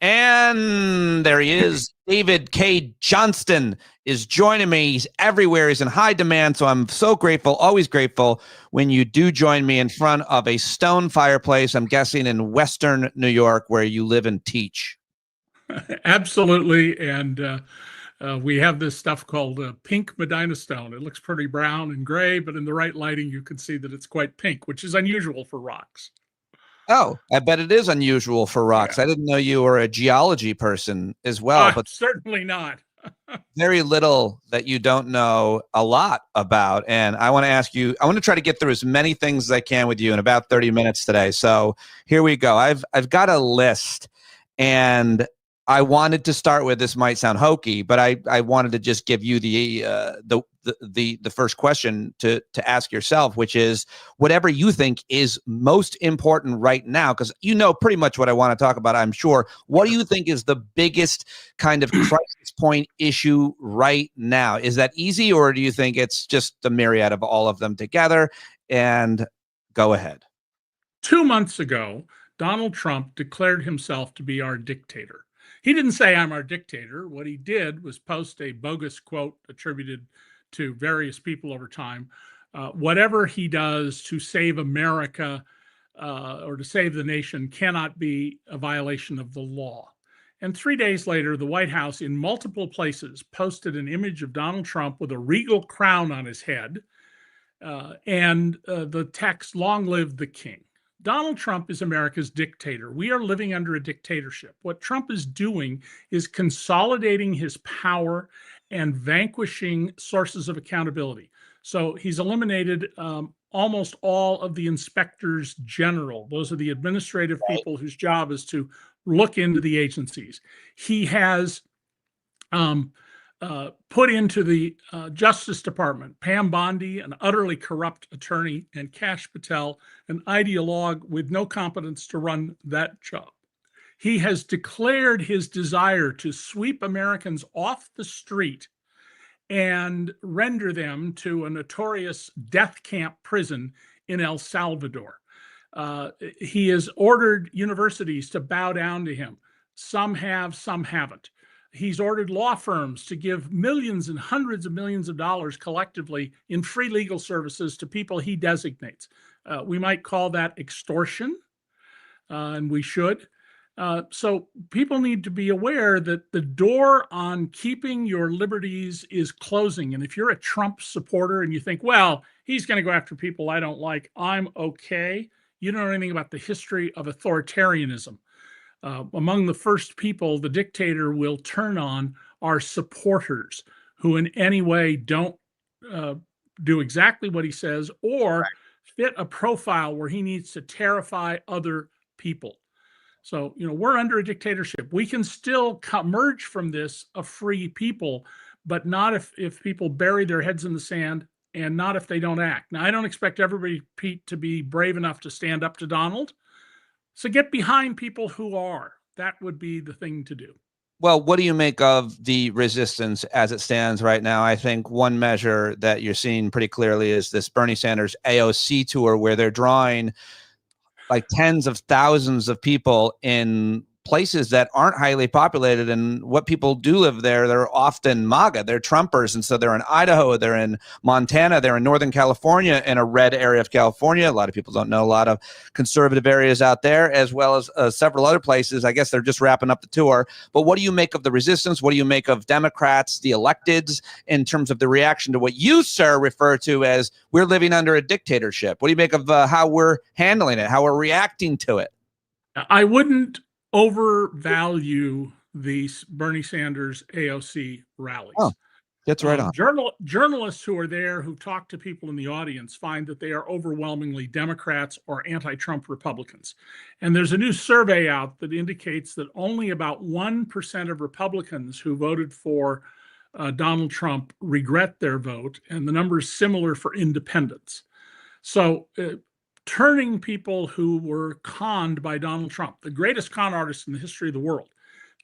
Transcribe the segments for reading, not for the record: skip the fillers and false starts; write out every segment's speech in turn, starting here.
And there he is. David Cay Johnston is joining me. He's everywhere. He's in high demand. So I'm so grateful, always grateful when you do join me in front of a stone fireplace. I'm guessing in Western New York, where you live and teach. Absolutely. And we have this stuff called pink Medina stone. It looks pretty brown and gray, but in the right lighting, you can see that it's quite pink, which is unusual for rocks. Oh, I bet it is unusual for rocks. Yeah. I didn't know you were a geology person as well, but Certainly not. very little that you don't know a lot about. And I want to ask you, I want to try to get through as many things as I can with you in about 30 minutes today. So here we go. I've got a list, and I wanted to start with, this might sound hokey, but I wanted to just give you the first question to ask yourself, which is whatever you think is most important right now, because you know pretty much what I want to talk about, I'm sure. What do you think is the biggest kind of crisis point issue right now? Is that easy, or do you think it's just the myriad of all of them together? And go ahead. 2 months ago, Donald Trump declared himself to be our dictator. He didn't say, "I'm our dictator." What he did was post a bogus quote attributed to various people over time. Whatever he does to save America or to save the nation cannot be a violation of the law. And 3 days later, the White House, in multiple places, posted an image of Donald Trump with a regal crown on his head and the text, "Long live the king." Donald Trump is America's dictator. We are living under a dictatorship. What Trump is doing is consolidating his power and vanquishing sources of accountability. So he's eliminated almost all of the inspectors general. Those are the administrative people whose job is to look into the agencies. He has put into the Justice Department Pam Bondi, an utterly corrupt attorney, and Kash Patel, an ideologue with no competence to run that job. He has declared his desire to sweep Americans off the street and render them to a notorious death camp prison in El Salvador. He has ordered universities to bow down to him. Some have, some haven't. He's ordered law firms to give millions and hundreds of millions of dollars collectively in free legal services to people he designates. We might call that extortion, and we should. So people need to be aware that the door on keeping your liberties is closing. And if you're a Trump supporter and you think, well, he's going to go after people I don't like, I'm okay, you don't know anything about the history of authoritarianism. Among the first people the dictator will turn on are supporters who in any way don't do exactly what he says or fit a profile where he needs to terrify other people. So, we're under a dictatorship. We can still emerge from this a free people, but not if people bury their heads in the sand, and not if they don't act. Now, I don't expect everybody, Pete, to be brave enough to stand up to Donald. So get behind people who are. That would be the thing to do. Well, what do you make of the resistance as it stands right now? I think one measure that you're seeing pretty clearly is this Bernie Sanders AOC tour, where they're drawing like tens of thousands of people in places that aren't highly populated. And what people do live there, they're often MAGA, they're Trumpers. And so they're in Idaho, they're in Montana, they're in Northern California, in a red area of California. A lot of people don't know a lot of conservative areas out there, as well as several other places. I guess they're just wrapping up the tour. But what do you make of the resistance? What do you make of Democrats, the electeds, in terms of the reaction to what you, sir, refer to as we're living under a dictatorship? What do you make of how we're handling it, how we're reacting to it? I wouldn't overvalue these Bernie Sanders AOC rallies. Oh, that's right on. Journalists who are there, who talk to people in the audience, find that they are overwhelmingly Democrats or anti-Trump Republicans. And there's a new survey out that indicates that only about 1% of Republicans who voted for Donald Trump regret their vote, and the number is similar for independents. So turning people who were conned by Donald Trump, the greatest con artist in the history of the world,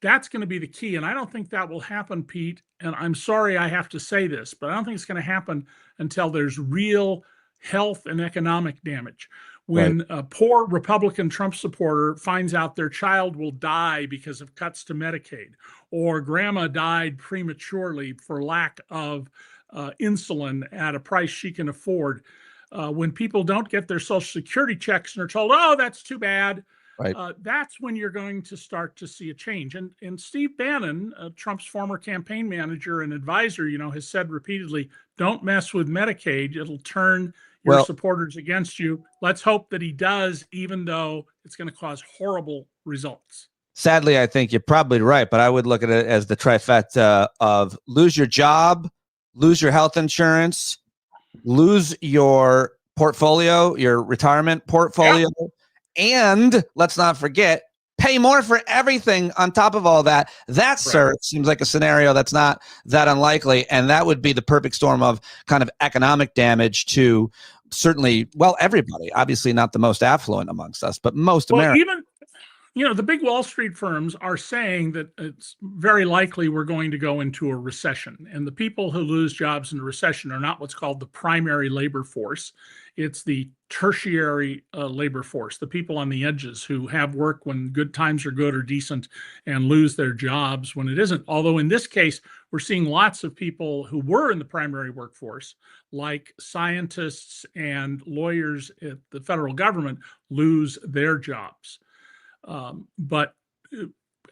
that's going to be the key. And I don't think that will happen, Pete. And I'm sorry I have to say this, but I don't think it's going to happen until there's real health and economic damage. When a poor Republican Trump supporter finds out their child will die because of cuts to Medicaid, or grandma died prematurely for lack of insulin at a price she can afford, when people don't get their Social Security checks and are told, oh, that's too bad, that's when you're going to start to see a change. And Steve Bannon, Trump's former campaign manager and advisor, has said repeatedly, don't mess with Medicaid. It'll turn your supporters against you. Let's hope that he does, even though it's going to cause horrible results. Sadly, I think you're probably right, but I would look at it as the trifecta of lose your job, lose your health insurance, lose your portfolio, your retirement portfolio, and let's not forget, pay more for everything on top of all that. That, sir, seems like a scenario that's not that unlikely, and that would be the perfect storm of kind of economic damage to certainly, well, everybody. Obviously not the most affluent amongst us, but most Americans. Even the big Wall Street firms are saying that it's very likely we're going to go into a recession. And the people who lose jobs in a recession are not what's called the primary labor force. It's the tertiary labor force, the people on the edges who have work when good times are good or decent and lose their jobs when it isn't. Although in this case, we're seeing lots of people who were in the primary workforce, like scientists and lawyers at the federal government, lose their jobs. But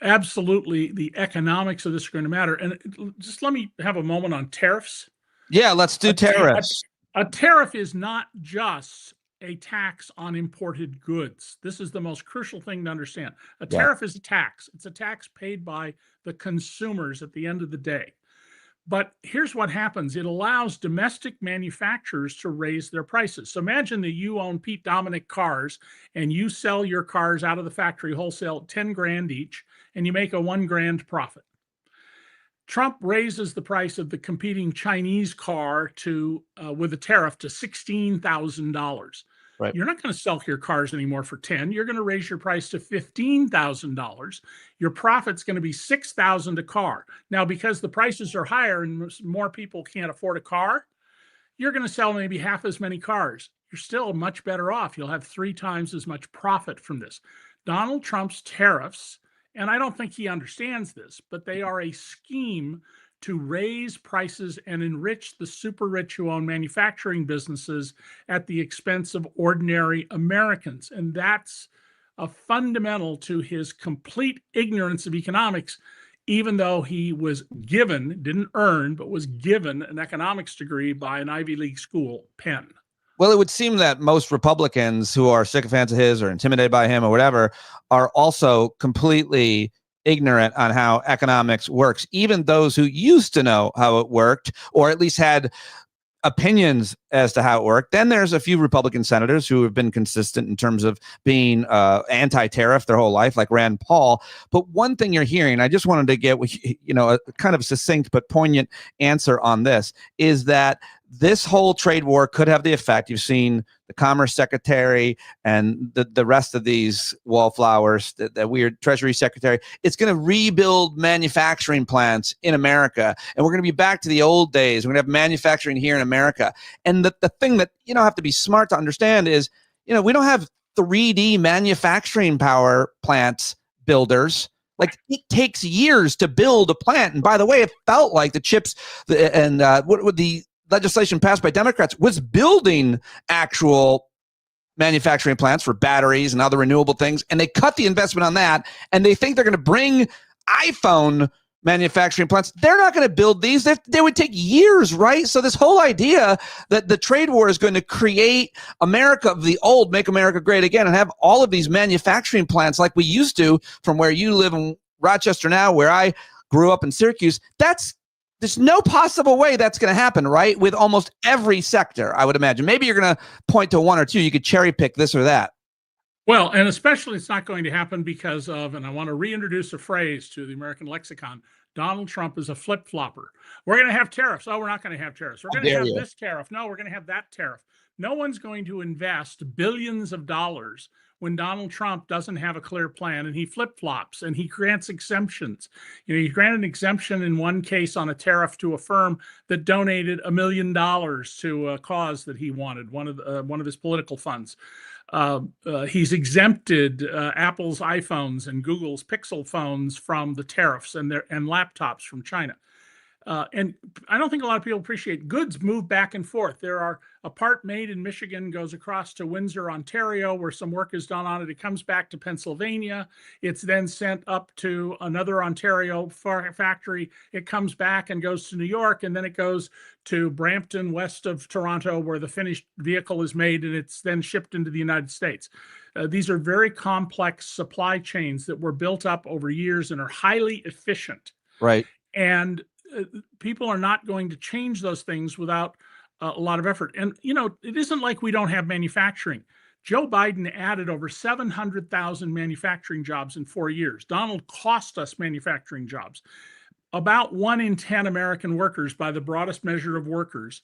absolutely, the economics of this are going to matter. And just let me have a moment on tariffs. Yeah, let's do tariffs. A tariff is not just a tax on imported goods. This is the most crucial thing to understand. A tariff is a tax. It's a tax paid by the consumers at the end of the day. But here's what happens. It allows domestic manufacturers to raise their prices. So imagine that you own Pete Dominick cars and you sell your cars out of the factory wholesale at 10 grand each, and you make a $1 grand profit. Trump raises the price of the competing Chinese car to with a tariff to $16,000. Right. You're not going to sell your cars anymore for 10. You're going to raise your price to $15,000. Your profit's going to be $6,000 a car. Now, because the prices are higher and more people can't afford a car, you're going to sell maybe half as many cars. You're still much better off. You'll have 3 times as much profit from this. Donald Trump's tariffs, and I don't think he understands this, but they are a scheme to raise prices and enrich the super rich who own manufacturing businesses at the expense of ordinary Americans. And that's a fundamental to his complete ignorance of economics, even though he was given, didn't earn, but was given an economics degree by an Ivy League school, Penn. Well, it would seem that most Republicans who are sycophants of his or intimidated by him or whatever are also completely ignorant on how economics works. Even those who used to know how it worked, or at least had opinions as to how it worked. Then there's a few Republican senators who have been consistent in terms of being anti-tariff their whole life, like Rand Paul. But one thing you're hearing, I just wanted to get a kind of succinct but poignant answer on this, is that this whole trade war could have the effect. You've seen the Commerce Secretary and the rest of these wallflowers, that weird Treasury Secretary. It's going to rebuild manufacturing plants in America. And we're going to be back to the old days. We're going to have manufacturing here in America. And the thing that have to be smart to understand is, we don't have 3D manufacturing power plants builders. Like, it takes years to build a plant. And by the way, it felt like the chips and what the legislation passed by Democrats was building actual manufacturing plants for batteries and other renewable things. And they cut the investment on that. And they think they're going to bring iPhone manufacturing plants. They're not going to build these. They would take years, right? So this whole idea that the trade war is going to create America of the old, make America great again, and have all of these manufacturing plants like we used to from where you live in Rochester now, where I grew up in Syracuse, there's no possible way that's going to happen, right? With almost every sector, I would imagine. Maybe you're going to point to one or two. You could cherry pick this or that. Well, and especially it's not going to happen because of, and I want to reintroduce a phrase to the American lexicon, Donald Trump is a flip-flopper. We're going to have tariffs. Oh, we're not going to have tariffs. We're going to have this tariff. No, we're going to have that tariff. No one's going to invest billions of dollars when Donald Trump doesn't have a clear plan, and he flip-flops and he grants exemptions. He granted an exemption in one case on a tariff to a firm that donated $1 million to a cause that he wanted, one of his political funds. He's exempted Apple's iPhones and Google's Pixel phones from the tariffs and laptops from China. And I don't think a lot of people appreciate goods move back and forth. There are a part made in Michigan goes across to Windsor, Ontario, where some work is done on it. It comes back to Pennsylvania. It's then sent up to another Ontario factory. It comes back and goes to New York, and then it goes to Brampton, west of Toronto, where the finished vehicle is made, and it's then shipped into the United States. These are very complex supply chains that were built up over years and are highly efficient. Right. And people are not going to change those things without a lot of effort. And, it isn't like we don't have manufacturing. Joe Biden added over 700,000 manufacturing jobs in 4 years. Donald cost us manufacturing jobs. About 1 in 10 American workers, by the broadest measure of workers,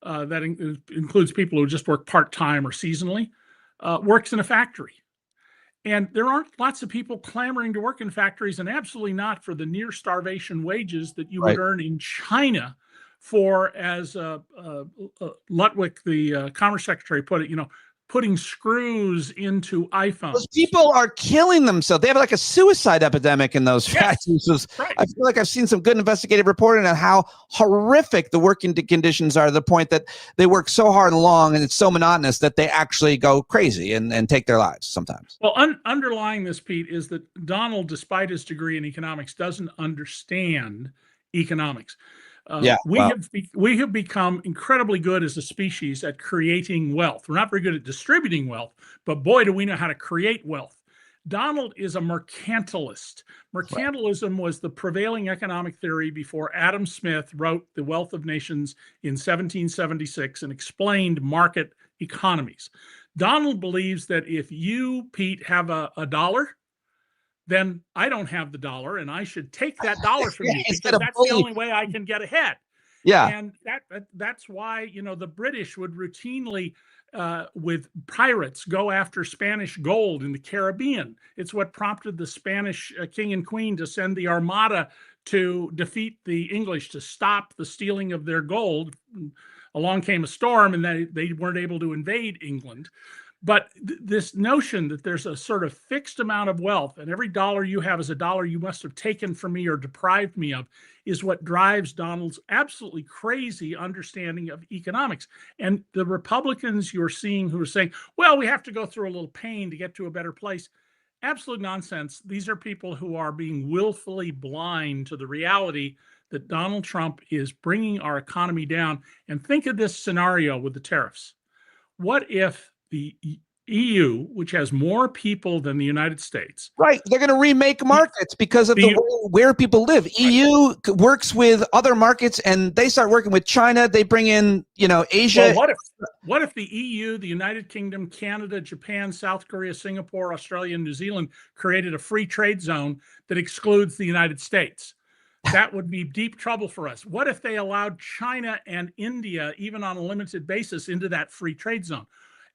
that includes people who just work part-time or seasonally, works in a factory. And there aren't lots of people clamoring to work in factories, and absolutely not for the near starvation wages that you would earn in China for, as Lutwick, the Commerce Secretary, put it, putting screws into iPhones. Those people are killing themselves. They have like a suicide epidemic in those factories. Right. I feel like I've seen some good investigative reporting on how horrific the working conditions are, to the point that they work so hard and long, and it's so monotonous that they actually go crazy and take their lives sometimes. Well, underlying this, Pete, is that Donald, despite his degree in economics, doesn't understand economics. We have become incredibly good as a species at creating wealth. We're not very good at distributing wealth, but boy, do we know how to create wealth. Donald is a mercantilist. Mercantilism was the prevailing economic theory before Adam Smith wrote The Wealth of Nations in 1776 and explained market economies. Donald believes that if you, Pete, have a dollar, then I don't have the dollar, and I should take that dollar from you, because that's the only way I can get ahead. Yeah. And that's why, the British would routinely, with pirates, go after Spanish gold in the Caribbean. It's what prompted the Spanish king and queen to send the Armada to defeat the English, to stop the stealing of their gold. Along came a storm, and they weren't able to invade England. But this notion that there's a sort of fixed amount of wealth, and every dollar you have is a dollar you must have taken from me or deprived me of, is what drives Donald's absolutely crazy understanding of economics. And the Republicans you're seeing who are saying, well, we have to go through a little pain to get to a better place. Absolute nonsense. These are people who are being willfully blind to the reality that Donald Trump is bringing our economy down. And think of this scenario with the tariffs. What if the EU, which has more people than the United States. Right. They're going to remake markets because of where people live. EU works with other markets, and they start working with China. They bring in, Asia. Well, what if the EU, the United Kingdom, Canada, Japan, South Korea, Singapore, Australia, and New Zealand created a free trade zone that excludes the United States? That would be deep trouble for us. What if they allowed China and India, even on a limited basis, into that free trade zone?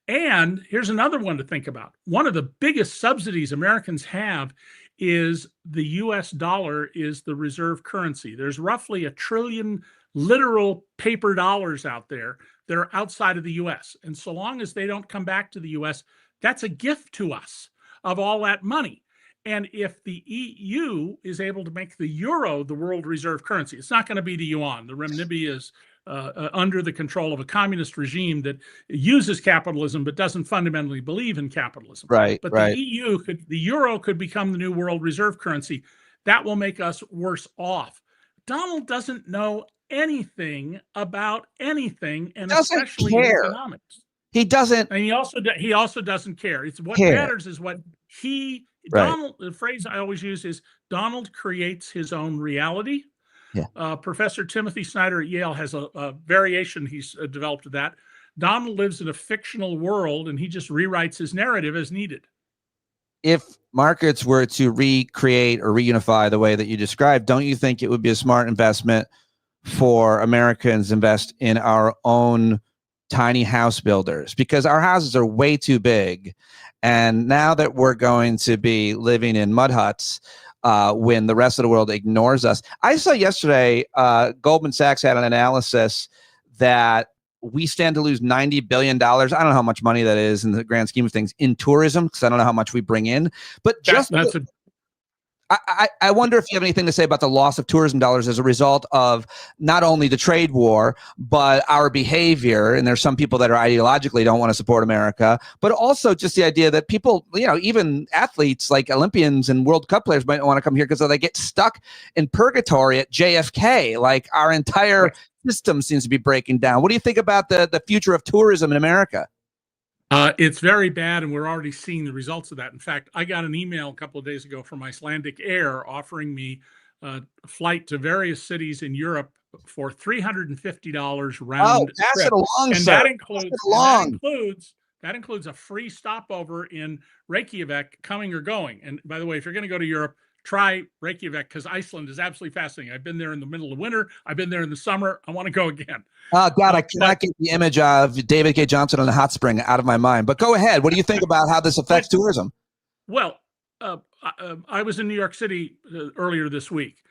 And here's another one to think about. One of the biggest subsidies Americans have is the US dollar is the reserve currency. There's roughly 1 trillion literal paper dollars out there that are outside of the US. And so long as they don't come back to the US, that's a gift to us of all that money. And if the EU is able to make the euro the world reserve currency, it's not going to be the yuan. The renminbi is under the control of a communist regime that uses capitalism but doesn't fundamentally believe in capitalism. Right. But the euro could become the new world reserve currency. That will make us worse off. Donald doesn't know anything about anything, and especially in economics. He doesn't. And he also doesn't care. It's what matters is what he. Donald, the phrase I always use is Donald creates his own reality. Yeah. Professor Timothy Snyder at Yale has a variation he's developed of that. Donald lives in a fictional world, and he just rewrites his narrative as needed. If markets were to recreate or reunify the way that you described, don't you think it would be a smart investment for Americans to invest in our own tiny house builders? Because our houses are way too big. And now that we're going to be living in mud huts when the rest of the world ignores us. I saw yesterday Goldman Sachs had an analysis that we stand to lose $90 billion. I don't know how much money that is in the grand scheme of things in tourism, because I don't know how much we bring in. But I wonder if you have anything to say about the loss of tourism dollars as a result of not only the trade war, but our behavior. And there's some people that are ideologically don't want to support America, but also just the idea that people, even athletes like Olympians and World Cup players might want to come here because they get stuck in purgatory at JFK. Like our entire system seems to be breaking down. What do you think about the future of tourism in America? It's very bad, and we're already seeing the results of that. In fact, I got an email a couple of days ago from Icelandic Air offering me a flight to various cities in Europe for $350 round trip. It along, and sir. That includes a free stopover in Reykjavik, coming or going. And by the way, if you're going to go to Europe, try Reykjavik, because Iceland is absolutely fascinating. I've been there in the middle of winter. I've been there in the summer. I want to go again. Oh, God, I cannot get the image of David Cay Johnston on the hot spring out of my mind. But go ahead. What do you think about how this affects tourism? Well, I was in New York City earlier this week.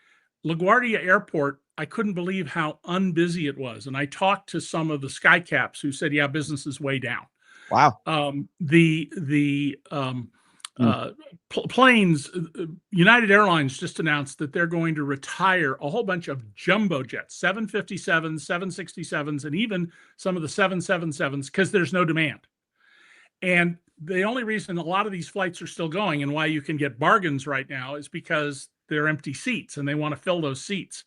LaGuardia Airport, I couldn't believe how unbusy it was. And I talked to some of the skycaps who said, yeah, business is way down. Wow. Planes, United Airlines just announced that they're going to retire a whole bunch of jumbo jets, 757s, 767s, and even some of the 777s, because there's no demand. And the only reason a lot of these flights are still going, and why you can get bargains right now, is because they're empty seats and they want to fill those seats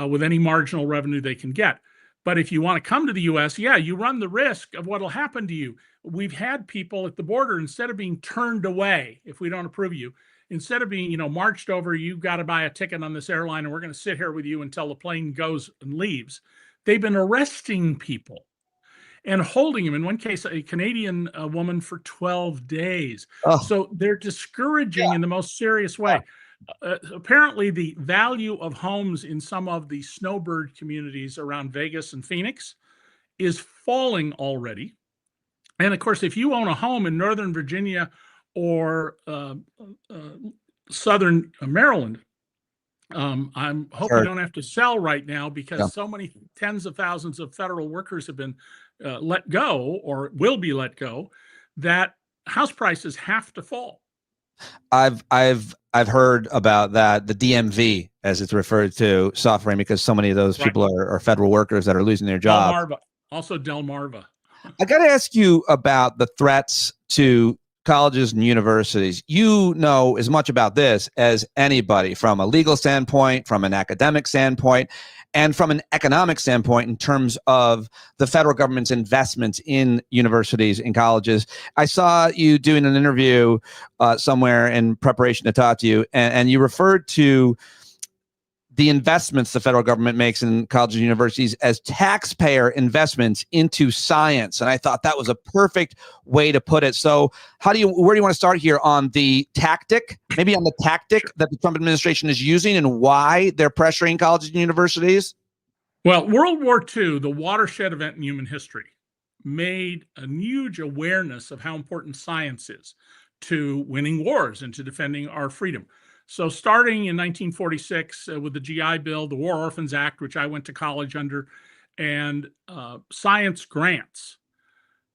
with any marginal revenue they can get. But if you want to come to the US, you run the risk of what will happen to you. We've had people at the border, instead of being turned away if we don't approve you, instead of being, marched over, you've got to buy a ticket on this airline and we're going to sit here with you until the plane goes and leaves. They've been arresting people and holding them. In one case, a Canadian woman for 12 days. Oh. So they're discouraging in the most serious way. Apparently, the value of homes in some of the snowbird communities around Vegas and Phoenix is falling already. And of course, if you own a home in Northern Virginia or Southern Maryland, I hope you don't have to sell right now, because so many tens of thousands of federal workers have been let go or will be let go, that house prices have to fall. I've heard about that, the DMV, as it's referred to, suffering because so many of those people are federal workers that are losing their jobs. Delmarva. I got to ask you about the threats to colleges and universities. You know as much about this as anybody, from a legal standpoint, from an academic standpoint, and from an economic standpoint, in terms of the federal government's investments in universities and colleges. I saw you doing an interview somewhere in preparation to talk to you, and you referred to the investments the federal government makes in colleges and universities as taxpayer investments into science. And I thought that was a perfect way to put it. So where do you want to start here on the tactic, that the Trump administration is using and why they're pressuring colleges and universities? Well, World War II, the watershed event in human history, made a huge awareness of how important science is to winning wars and to defending our freedom. So starting in 1946 with the GI Bill, the War Orphans Act, which I went to college under, and science grants,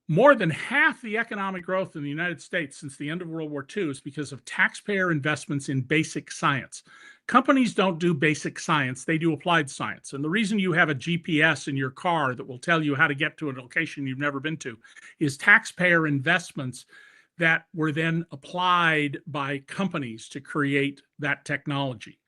more than half the economic growth in the United States since the end of World War II is because of taxpayer investments in basic science. Companies don't do basic science, they do applied science. And the reason you have a GPS in your car that will tell you how to get to a location you've never been to is taxpayer investments that were then applied by companies to create that technology.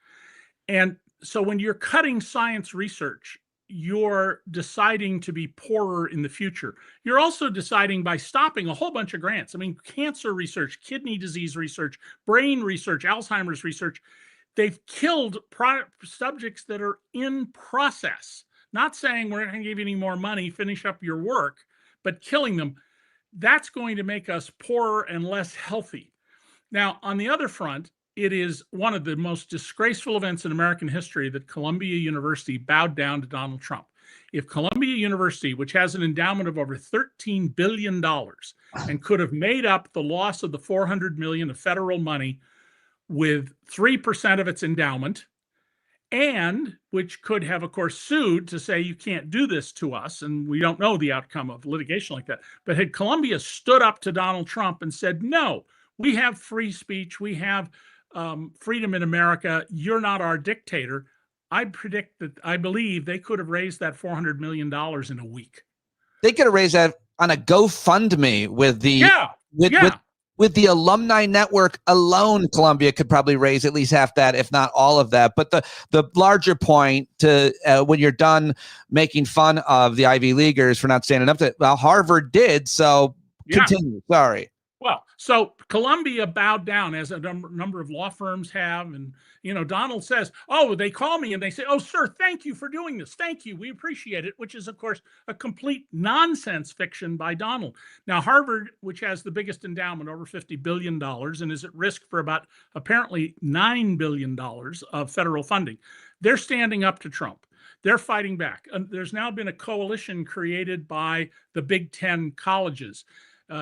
And so when you're cutting science research, you're deciding to be poorer in the future. You're also deciding by stopping a whole bunch of grants. I mean, cancer research, kidney disease research, brain research, Alzheimer's research. They've killed subjects that are in process. Not saying we're not going to give you any more money, finish up your work, but killing them. That's going to make us poorer and less healthy. Now, on the other front, it is one of the most disgraceful events in American history that Columbia University bowed down to Donald Trump. If Columbia University, which has an endowment of over $13 billion and could have made up the loss of the $400 million of federal money with 3% of its endowment and which could have, of course, sued to say you can't do this to us, and we don't know the outcome of litigation like that. But had Colombia stood up to Donald Trump and said, no, we have free speech, we have freedom in America, you're not our dictator, I believe they could have raised that $400 million in a week. They could have raised that on a GoFundMe with the with the alumni network alone. Columbia could probably raise at least half that, if not all of that. But the larger point to when you're done making fun of the Ivy Leaguers for not standing up to it, well, Harvard did. So continue. Sorry. Well, so Columbia bowed down, as a number of law firms have. And, Donald says, oh, they call me and they say, oh, sir, thank you for doing this. Thank you. We appreciate it, which is, of course, a complete nonsense fiction by Donald. Now, Harvard, which has the biggest endowment, over $50 billion, and is at risk for about apparently $9 billion of federal funding, they're standing up to Trump. They're fighting back. There's now been a coalition created by the Big Ten colleges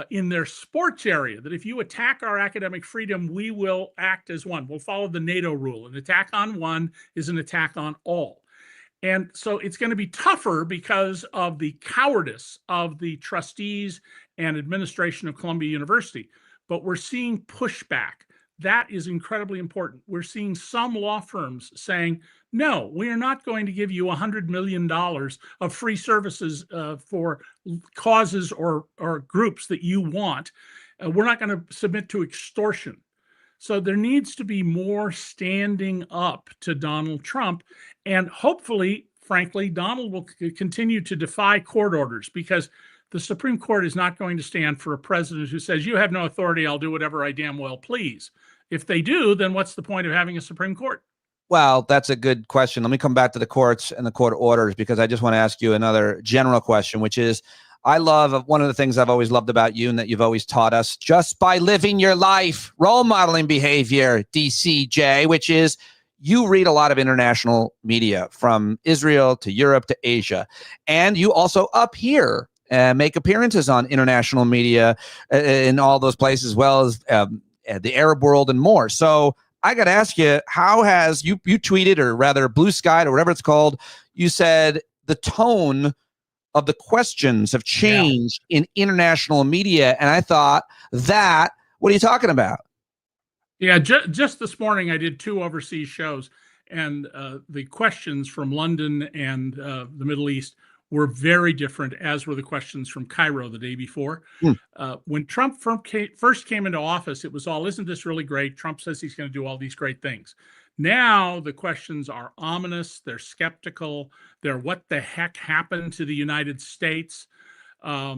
in their sports area, that if you attack our academic freedom, we will act as one. We'll follow the NATO rule. An attack on one is an attack on all. And so it's going to be tougher because of the cowardice of the trustees and administration of Columbia University. But we're seeing pushback. That is incredibly important. We're seeing some law firms saying, no, we are not going to give you $100 million of free services for causes or groups that you want. We're not going to submit to extortion. So there needs to be more standing up to Donald Trump. And hopefully, frankly, Donald will continue to defy court orders, because the Supreme Court is not going to stand for a president who says, you have no authority, I'll do whatever I damn well please. If they do, then what's the point of having a Supreme Court? Well, that's a good question. Let me come back to the courts and the court orders, because I just want to ask you another general question, which is, I love one of the things I've always loved about you and that you've always taught us, just by living your life, role modeling behavior, DCJ, which is you read a lot of international media from Israel to Europe to Asia. And you also up here make appearances on international media in all those places, as well as the Arab world and more. So I got to ask you, how has you tweeted, or rather blue skied, or whatever it's called, you said the tone of the questions have changed in international media. And I thought, what are you talking about? Yeah, just this morning I did 2 overseas shows, and the questions from London and the Middle East were very different, as were the questions from Cairo the day before. When Trump first came into office, it was all, isn't this really great? Trump says he's going to do all these great things. Now the questions are ominous. They're skeptical. They're, what the heck happened to the United States? I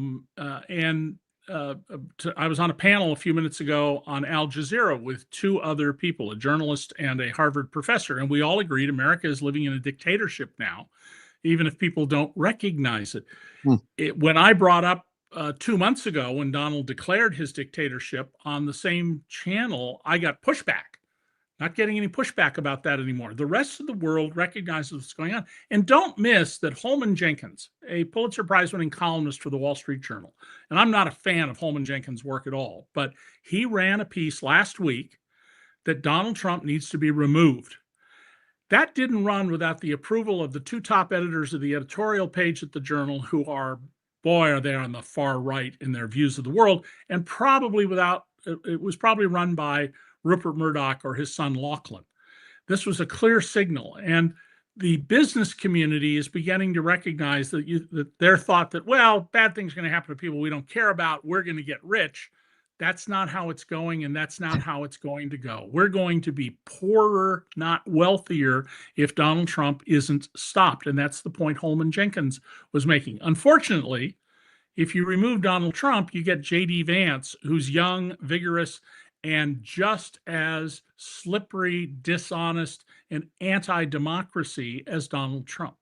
was on a panel a few minutes ago on Al Jazeera with 2 other people, a journalist and a Harvard professor, and we all agreed America is living in a dictatorship now, even if people don't recognize it. When I brought up 2 months ago, when Donald declared his dictatorship on the same channel, I got pushback. Not getting any pushback about that anymore. The rest of the world recognizes what's going on. And don't miss that Holman Jenkins, a Pulitzer Prize-winning columnist for the Wall Street Journal, and I'm not a fan of Holman Jenkins' work at all, but he ran a piece last week that Donald Trump needs to be removed. That didn't run without the approval of the 2 top editors of the editorial page at the Journal, who are, boy, are they on the far right in their views of the world, and it was probably run by Rupert Murdoch or his son Lachlan. This was a clear signal, and the business community is beginning to recognize that their thought that, well, bad things are going to happen to people we don't care about, we're going to get rich. That's not how it's going, and that's not how it's going to go. We're going to be poorer, not wealthier, if Donald Trump isn't stopped, and that's the point Holman Jenkins was making. Unfortunately, if you remove Donald Trump, you get J.D. Vance, who's young, vigorous, and just as slippery, dishonest, and anti-democracy as Donald Trump.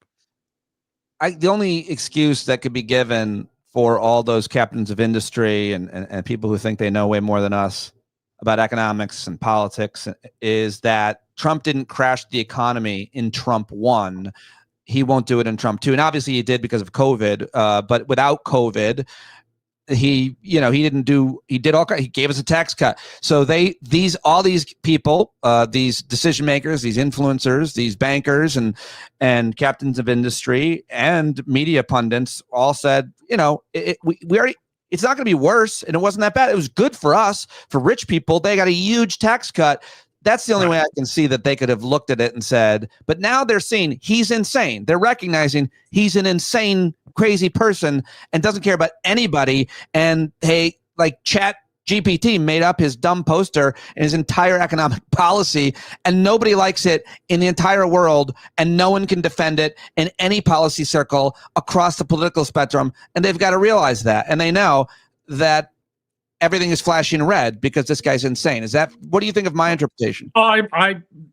The only excuse that could be given for all those captains of industry and people who think they know way more than us about economics and politics is that Trump didn't crash the economy in Trump 1. He won't do it in Trump 2. And obviously he did because of COVID. But without COVID, he gave us a tax cut. So all these people, these decision makers, these influencers, these bankers and captains of industry and media pundits all said, we already, it's not going to be worse. And it wasn't that bad. It was good for us. For rich people, they got a huge tax cut. That's the only way I can see that they could have looked at it and said, but now they're seeing he's insane. They're recognizing he's an insane, crazy person and doesn't care about anybody. And hey, like Chat GPT made up his dumb poster and his entire economic policy, and nobody likes it in the entire world, and no one can defend it in any policy circle across the political spectrum. And they've got to realize that. And they know that everything is flashing red because this guy's insane. What do you think of my interpretation?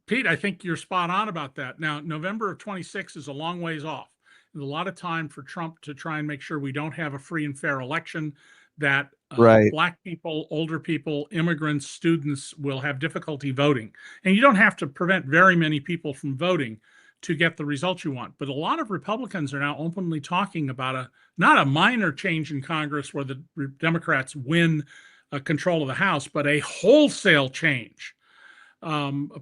Pete, I think you're spot on about that. Now, November of 26 is a long ways off. There's a lot of time for Trump to try and make sure we don't have a free and fair election, that Black people, older people, immigrants, students will have difficulty voting. And you don't have to prevent very many people from voting to get the results you want. But a lot of Republicans are now openly talking about not a minor change in Congress where the Democrats win control of the House, but a wholesale change,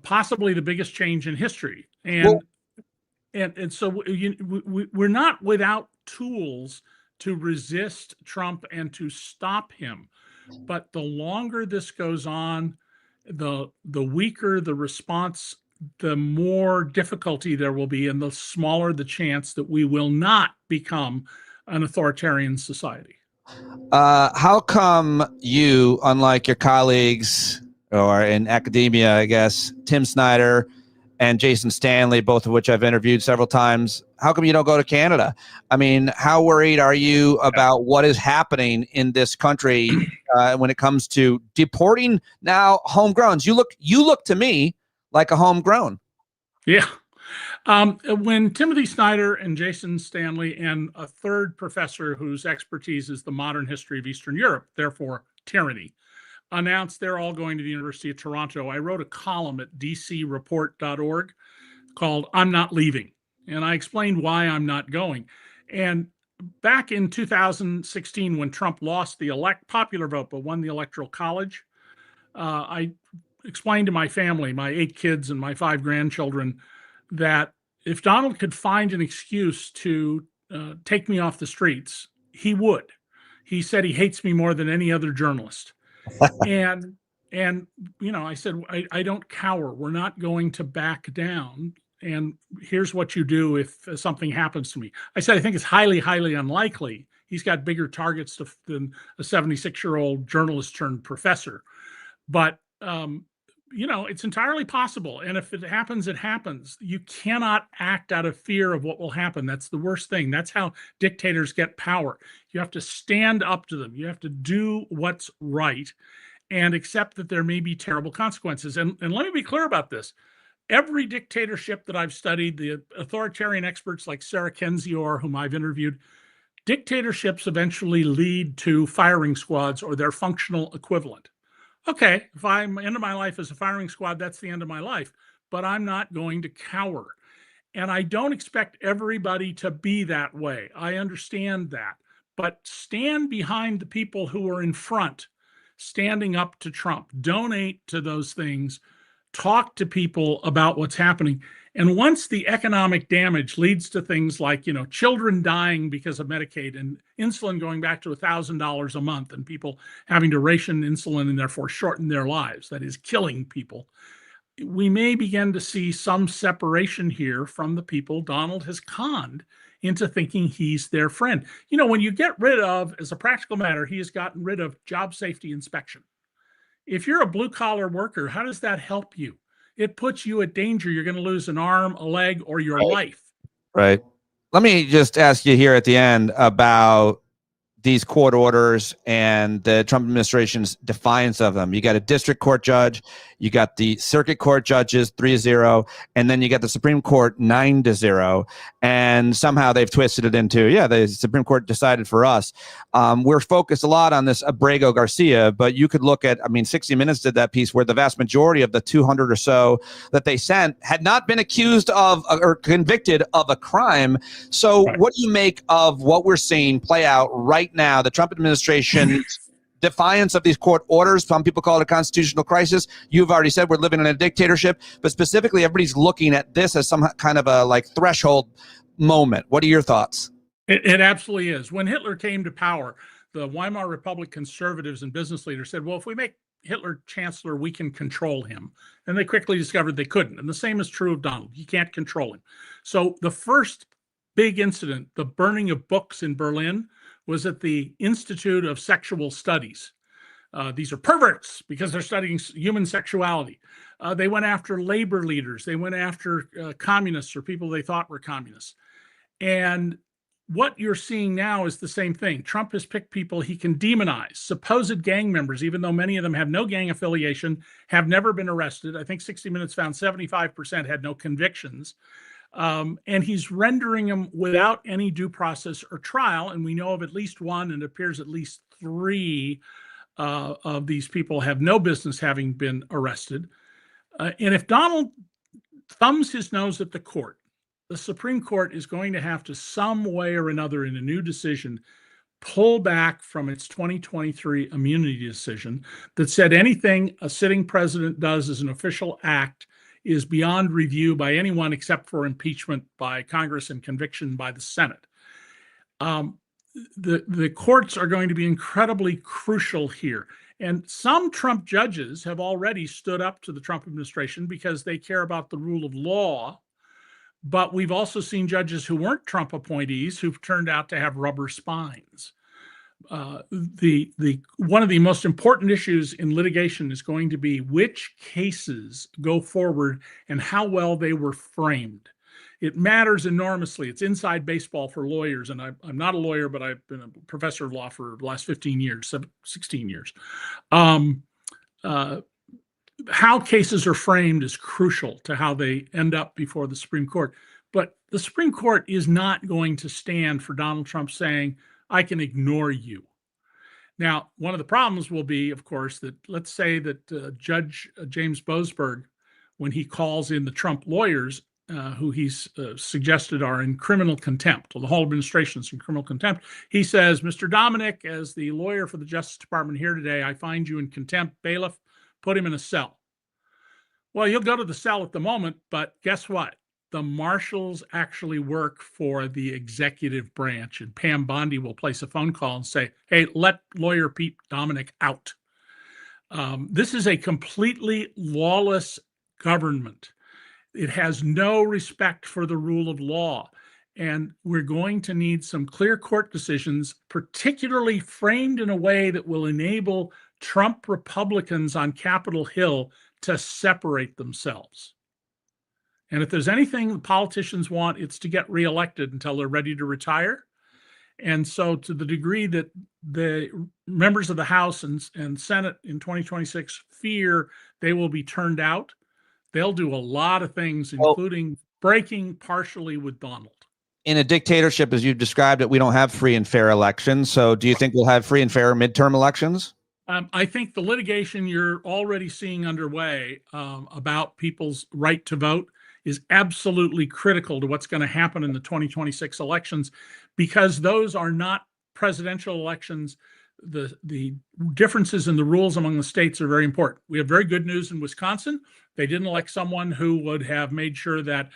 possibly the biggest change in history. And so we're not without tools to resist Trump and to stop him. But the longer this goes on, the weaker the response, the more difficulty there will be, and the smaller the chance that we will not become an authoritarian society. How come you, unlike your colleagues or in academia, I guess, Tim Snyder and Jason Stanley, both of which I've interviewed several times, how come you don't go to Canada? I mean, how worried are you about what is happening in this country when it comes to deporting now homegrowns? You look to me like a homegrown. Yeah. When Timothy Snyder and Jason Stanley and a third professor whose expertise is the modern history of Eastern Europe, therefore tyranny, announced they're all going to the University of Toronto, I wrote a column at dcreport.org called I'm Not Leaving. And I explained why I'm not going. And back in 2016, when Trump lost the popular vote but won the Electoral College, I explained to my family, my 8 kids and my 5 grandchildren, that if Donald could find an excuse to take me off the streets, he would. He said he hates me more than any other journalist. and I said, I don't cower. We're not going to back down. And here's what you do if something happens to me. I said, I think it's highly, highly unlikely. He's got bigger targets than a 76-year-old journalist turned professor. But it's entirely possible. And if it happens, it happens. You cannot act out of fear of what will happen. That's the worst thing. That's how dictators get power. You have to stand up to them. You have to do what's right and accept that there may be terrible consequences. And let me be clear about this. Every dictatorship that I've studied, the authoritarian experts like Sarah Kendzior, whom I've interviewed, dictatorships eventually lead to firing squads or their functional equivalent. Okay, if I'm end of my life as a firing squad, that's the end of my life, but I'm not going to cower. And I don't expect everybody to be that way. I understand that. But stand behind the people who are in front, standing up to Trump. Donate to those things. Talk to people about what's happening. And once the economic damage leads to things like, children dying because of Medicaid and insulin going back to $1,000 a month and people having to ration insulin and therefore shorten their lives, that is killing people, we may begin to see some separation here from the people Donald has conned into thinking he's their friend. When you get rid of, as a practical matter, he has gotten rid of job safety inspection. If you're a blue-collar worker, how does that help you? It puts you at danger. You're going to lose an arm, a leg, or your life. Right. Let me just ask you here at the end about these court orders and the Trump administration's defiance of them. You got a district court judge, you got the circuit court judges 3-0, and then you got the Supreme Court 9-0. And somehow they've twisted it into, the Supreme Court decided for us. We're focused a lot on this Abrego Garcia, but you could look at, 60 Minutes did that piece where the vast majority of the 200 or so that they sent had not been accused of or convicted of a crime. So What do you make of what we're seeing play out right right now, the Trump administration defiance of these court orders. Some people call it a constitutional crisis. You've already said we're living in a dictatorship, but specifically everybody's looking at this as some kind of a like threshold moment. What are your thoughts? It absolutely is. When Hitler came to power, the Weimar Republic conservatives and business leaders said, well, if we make Hitler chancellor, we can control him. And they quickly discovered they couldn't. And the same is true of Donald. You can't control him. So the first big incident, the burning of books in Berlin, was at the Institute of Sexual Studies. These are perverts because they're studying human sexuality. They went after labor leaders. They went after communists or people they thought were communists. And what you're seeing now is the same thing. Trump has picked people he can demonize, supposed gang members, even though many of them have no gang affiliation, have never been arrested. I think 60 Minutes found 75% had no convictions. And he's rendering them without any due process or trial. And we know of at least one, and it appears at least three of these people have no business having been arrested. And if Donald thumbs his nose at the court, the Supreme Court is going to have to some way or another in a new decision pull back from its 2023 immunity decision that said anything a sitting president does as an official act is beyond review by anyone except for impeachment by Congress and conviction by the Senate. The courts are going to be incredibly crucial here. And some Trump judges have already stood up to the Trump administration because they care about the rule of law. But we've also seen judges who weren't Trump appointees who've turned out to have rubber spines. One of the most important issues in litigation is going to be which cases go forward and how well they were framed. It matters enormously. It's inside baseball for lawyers, and I'm not a lawyer, but I've been a professor of law for the last 15 years, 16 years. How cases are framed is crucial to how they end up before the Supreme Court. But the Supreme Court is not going to stand for Donald Trump saying, I can ignore you. Now, one of the problems will be, of course, that let's say that Judge James Boasberg, when he calls in the Trump lawyers, who he's suggested are in criminal contempt, or the whole administration is in criminal contempt, he says, Mr. Dominic, as the lawyer for the Justice Department here today, I find you in contempt. Bailiff, put him in a cell. Well, you'll go to the cell at the moment, but guess what? The marshals actually work for the executive branch, and Pam Bondi will place a phone call and say, hey, let lawyer Pete Dominic out. This is a completely lawless government. It has no respect for the rule of law. And we're going to need some clear court decisions, particularly framed in a way that will enable Trump Republicans on Capitol Hill to separate themselves. And if there's anything the politicians want, it's to get reelected until they're ready to retire. And so to the degree that the members of the House and Senate in 2026 fear they will be turned out, they'll do a lot of things, including breaking partially with Donald. In a dictatorship, as you've described it, we don't have free and fair elections. So do you think we'll have free and fair midterm elections? I think the litigation you're already seeing underway about people's right to vote is absolutely critical to what's going to happen in the 2026 elections, because those are not presidential elections. The differences in the rules among the states are very important. We have very good news in Wisconsin. They didn't elect someone who would have made sure that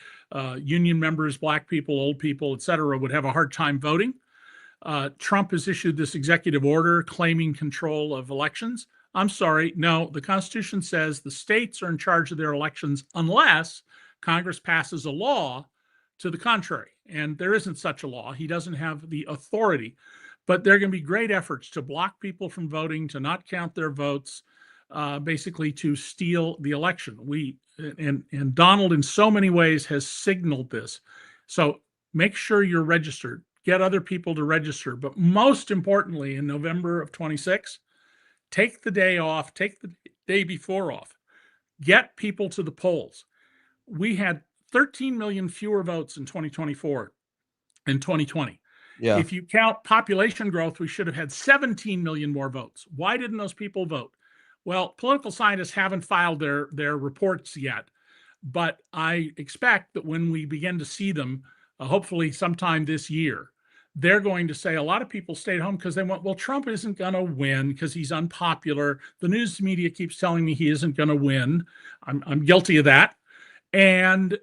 union members, black people, old people, et cetera, would have a hard time voting. Trump has issued this executive order claiming control of elections. I'm sorry, no, the Constitution says the states are in charge of their elections unless Congress passes a law to the contrary. And there isn't such a law. He doesn't have the authority. But there are going to be great efforts to block people from voting, to not count their votes, basically to steal the election. And Donald in so many ways has signaled this. So make sure you're registered. Get other people to register. But most importantly, in November of 26, take the day off, take the day before off. Get people to the polls. We had 13 million fewer votes in 2024 and 2020. Yeah. If you count population growth, we should have had 17 million more votes. Why didn't those people vote? Well, political scientists haven't filed their reports yet, but I expect that when we begin to see them, hopefully sometime this year, they're going to say a lot of people stayed home because they went, well, Trump isn't going to win because he's unpopular. The news media keeps telling me he isn't going to win. I'm guilty of that. And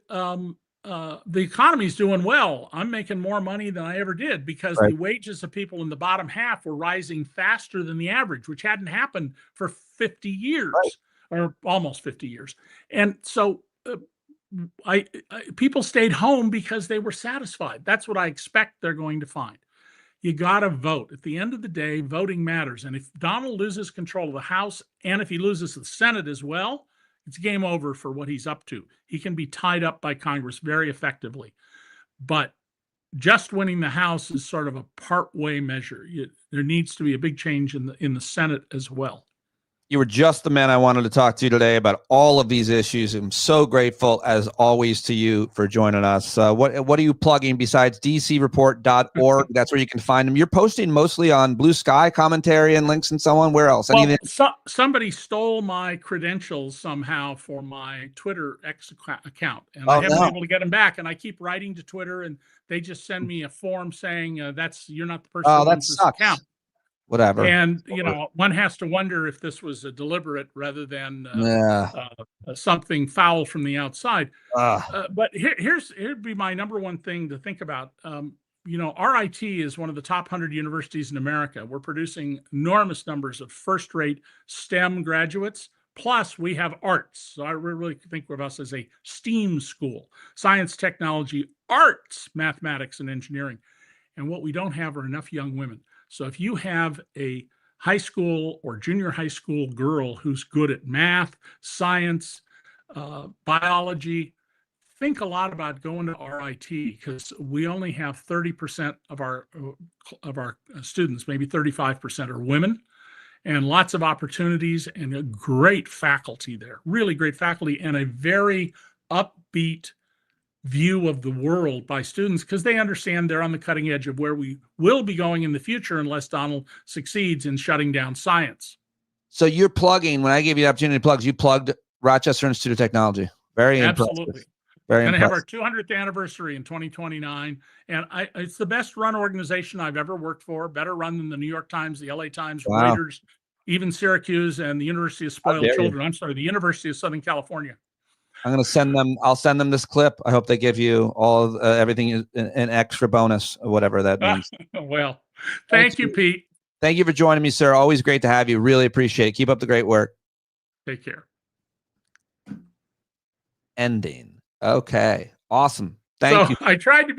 the economy's doing well. I'm making more money than I ever did because Right. the wages of people in the bottom half were rising faster than the average, which hadn't happened for 50 years or almost 50 years. And so people stayed home because they were satisfied. That's what I expect they're going to find. You got to vote. At the end of the day, voting matters. And if Donald loses control of the House and if he loses the Senate as well, it's game over for what he's up to. He can be tied up by Congress very effectively. But just winning the House is sort of a part-way measure. There needs to be a big change in the Senate as well. You were just the man I wanted to talk to today about all of these issues. I'm so grateful, as always, to you for joining us. What are you plugging besides dcreport.org? That's where you can find them. You're posting mostly on Blue Sky commentary and links and so on. Where else? Well, somebody stole my credentials somehow for my Twitter X account, and I haven't been able to get them back. And I keep writing to Twitter, and they just send me a form saying you're not the person who owns this account. Whatever. And, one has to wonder if this was a deliberate rather than something foul from the outside. But here'd be my number one thing to think about. RIT is one of the top 100 universities in America. We're producing enormous numbers of first-rate STEM graduates. Plus, we have arts. So I really think of us as a STEAM school: science, technology, arts, mathematics, and engineering. And what we don't have are enough young women. So if you have a high school or junior high school girl who's good at math, science, biology, think a lot about going to RIT, because we only have 30% of our students, maybe 35% are women, and lots of opportunities and a great faculty there, really great faculty, and a very upbeat view of the world by students, because they understand they're on the cutting edge of where we will be going in the future unless Donald succeeds in shutting down science. So you're plugging, when I gave you the opportunity to plug, you plugged Rochester Institute of Technology. Very Absolutely. impressive. Very We're going to have impressive. our 200th anniversary in 2029. And it's the best run organization I've ever worked for, better run than the New York Times, the LA Times, Wow. Reuters, even Syracuse and the University of Spoiled Children. I'm sorry, the University of Southern California. I'm going to send them. I'll send them this clip. I hope they give you all everything an extra bonus or whatever that means. Well, thank you, Pete. Thank you for joining me, sir. Always great to have you. Really appreciate it. Keep up the great work. Take care. Ending. Okay. Awesome. Thank you. I tried to be